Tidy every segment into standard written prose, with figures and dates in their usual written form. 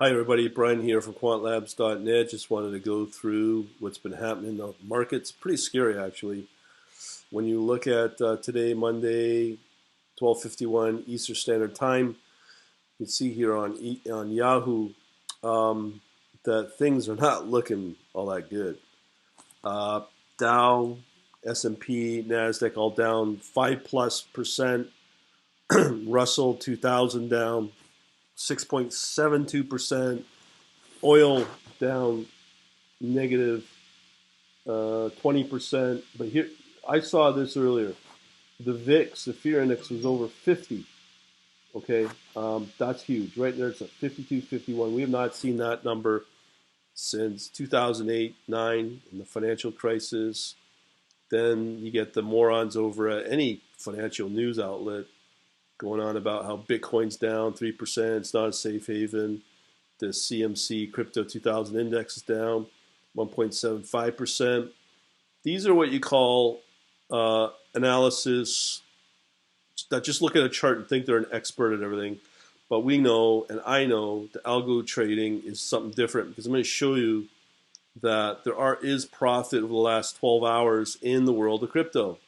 Hi everybody, Brian here from quantlabs.net. Just wanted to go through what's been happening in the markets. Pretty scary actually. When you look at today, Monday, 12:51 Eastern Standard Time, you can see here on Yahoo that things are not looking all that good. Uh, Dow, S&P, Nasdaq all down 5+%. Russell 2000 down 6.72%. Oil down negative 20%. But here, I saw this earlier. The VIX, the fear index, was over 50. Okay, that's huge. Right there, it's at 52, 51. We have not seen that number since 2008-9 in the financial crisis. Then you get the morons over at any financial news outlet going on about how Bitcoin's down 3%. It's not a safe haven. The CMC Crypto 2000 Index is down 1.75%. These are what you call analysis that just look at a chart and think they're an expert at everything. But we know, and I know, the algo trading is something different because I'm going to show you that is profit over the last 12 hours in the world of crypto.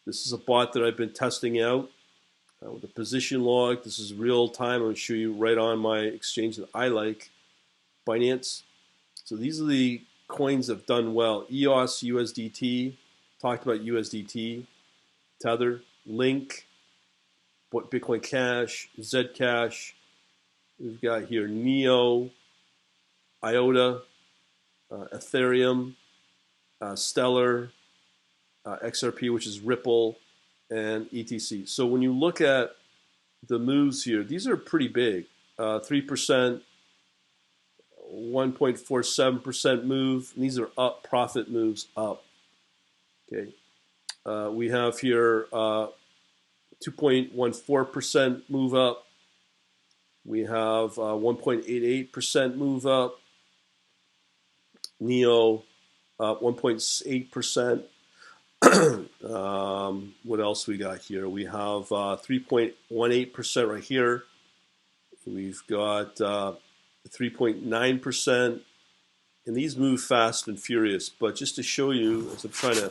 This is a bot that I've been testing out with a position log. This is real time. I'm going to show you right on my exchange that I like, Binance. So these are the coins that have done well. EOS, USDT, talked about USDT, Tether, Link, Bitcoin Cash, Zcash. We've got here Neo, IOTA, Ethereum, Stellar, XRP, which is Ripple, and ETC. So when you look at the moves here, these are pretty big. 3%, 1.47% move. And these are up, profit moves up. Okay. We have here 2.14% move up. We have 1.88% move up. Neo 1.8%. What else we got here? We have 3.18% right here. We've got 3.9%. And these move fast and furious. But just to show you, as I'm trying to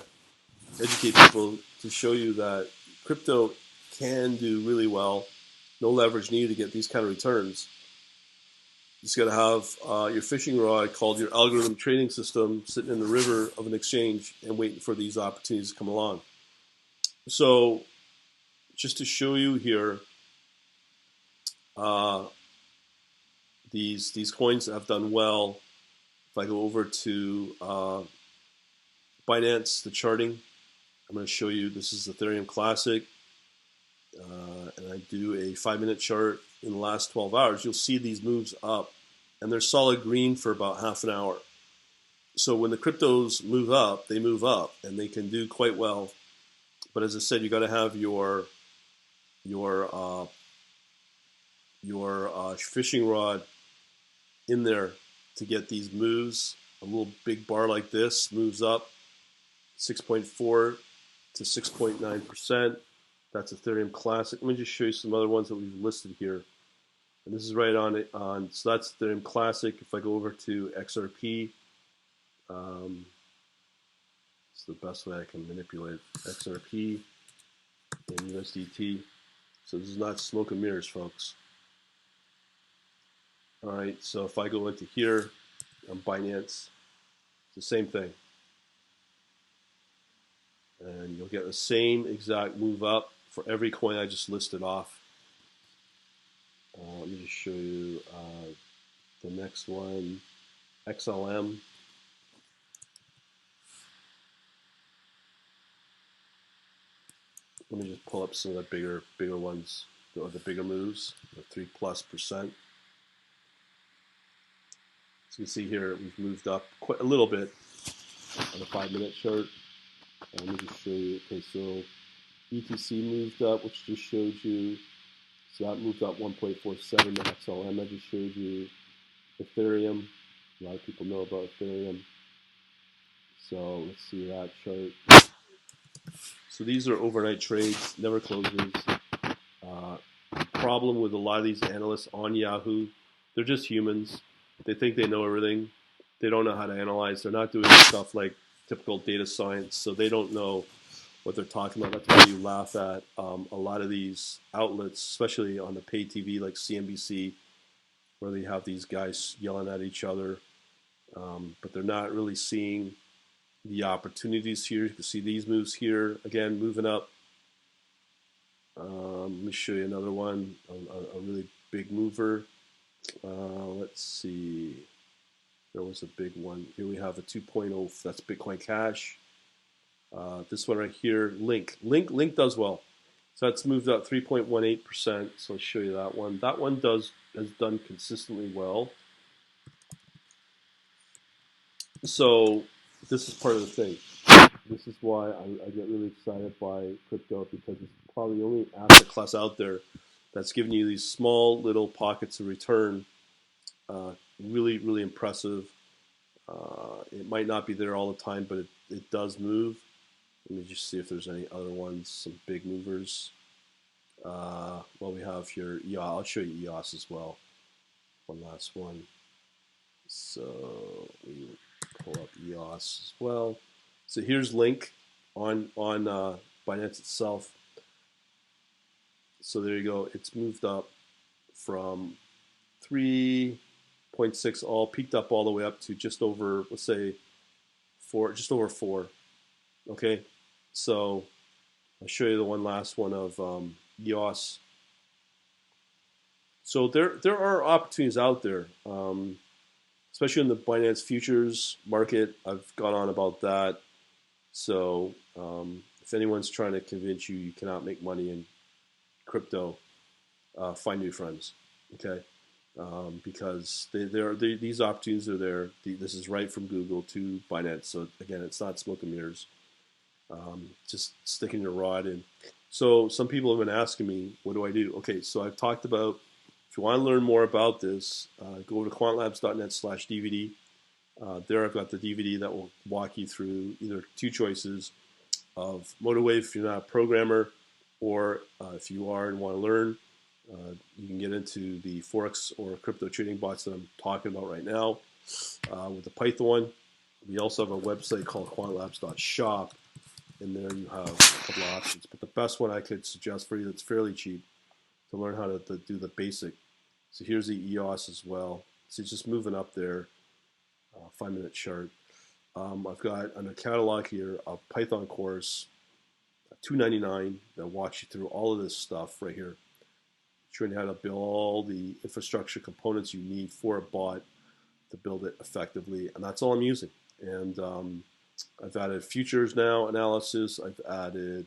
educate people, to show you that crypto can do really well. No leverage needed to get these kind of returns. You just got to have your fishing rod called your algorithm trading system sitting in the river of an exchange and waiting for these opportunities to come along. So just to show you here, these coins have done well. If I go over to Binance, the charting, I'm going to show you, this is Ethereum Classic, and I do a 5-minute chart in the last 12 hours. You'll see these moves up, and they're solid green for about half an hour. So when the cryptos move up, they move up, and they can do quite well. But as I said, you got to have your fishing rod in there to get these moves. A little big bar like this moves up 6.4 to 6.9%. That's Ethereum Classic. Let me just show you some other ones that we've listed here. And this is right on it. So that's Ethereum Classic. If I go over to XRP, it's the best way I can manipulate XRP and USDT. So this is not smoke and mirrors, folks. All right, so if I go into here on Binance, it's the same thing. And you'll get the same exact move up for every coin I just listed off. Let me just show you the next one, XLM. Let me just pull up some of the bigger ones, the bigger moves, the 3+%. So you can see here we've moved up quite a little bit on a 5-minute chart. Let me just show you. Okay, so ETC moved up, which just showed you. So that moved up 1.47. The XLM I just showed you. Ethereum. A lot of people know about Ethereum. So let's see that chart. So these are overnight trades, never closes. Problem with a lot of these analysts on Yahoo They're just humans. They think they know everything. They don't know how to analyze. They're not doing stuff like typical data science, so they don't know what they're talking about. That's why you laugh at a lot of these outlets, especially on the pay TV like CNBC, where they have these guys yelling at each other, but they're not really seeing the opportunities here. You can see these moves here, again, moving up. Let me show you another one, a really big mover. Let's see. There was a big one. Here we have a 2.0. That's Bitcoin Cash. This one right here, Link. Link does well. So that's moved up 3.18%. So I'll show you that one. That one has done consistently well. So this is part of the thing. This is why I get really excited by crypto, because it's probably the only asset class out there that's giving you these small little pockets of return. Really, really impressive. It might not be there all the time, but it does move. Let me just see if there's any other ones, some big movers. Well, we have here EOS. I'll show you EOS as well. One last one. So we pull up EOS as well. So here's Link on Binance itself. So there you go. It's moved up from 3.6 all, peaked up all the way up to just over, let's say, 4, just over 4. Okay, so I'll show you the one last one of EOS. So there are opportunities out there, especially in the Binance futures market. I've gone on about that. So if anyone's trying to convince you cannot make money in crypto, find new friends, okay? Because these opportunities are there. This is right from Google to Binance. So again, it's not smoke and mirrors. Just sticking your rod in. So some people have been asking me, what do I do? Okay, so I've talked about, if you want to learn more about this, go over to quantlabs.net/DVD. There I've got the DVD that will walk you through either two choices of MotiveWave if you're not a programmer, or if you are and want to learn, you can get into the Forex or crypto trading bots that I'm talking about right now with the Python. We also have a website called quantlabs.shop, and there you have a couple of options. But the best one I could suggest for you that's fairly cheap to learn how to do the basic. So here's the EOS as well. So it's just moving up there. 5-minute chart. I've got on a catalog here a Python course, $2.99, that walks you through all of this stuff right here, showing you how to build all the infrastructure components you need for a bot to build it effectively, and that's all I'm using. And I've added futures now analysis. I've added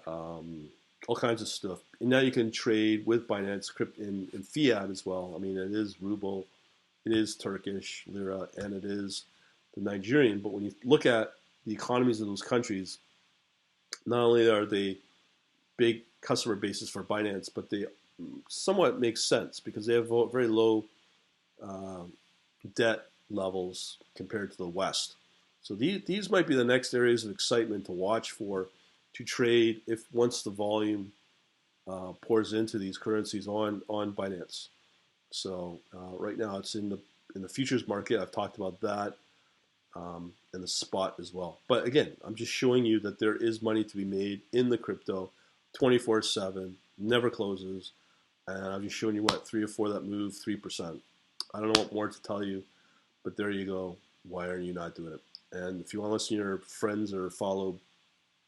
all kinds of stuff, and now you can trade with Binance in fiat as well. I mean, it is ruble. It is Turkish lira, and it is the Nigerian. But when you look at the economies of those countries, not only are they big customer bases for Binance, but they somewhat make sense because they have very low debt levels compared to the West. So these might be the next areas of excitement to watch for, to trade if once the volume pours into these currencies on Binance. So right now it's in the futures market. I've talked about that, and the spot as well. But again, I'm just showing you that there is money to be made in the crypto, 24/7, never closes, and I'm just showing you what 3 or 4 that move 3%. I don't know what more to tell you, but there you go. Why are you not doing it? And if you want to listen to your friends or follow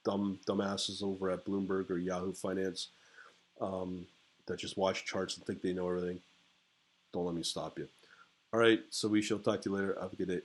dumbasses over at Bloomberg or Yahoo Finance that just watch charts and think they know everything, don't let me stop you. All right, so we shall talk to you later. Have a good day.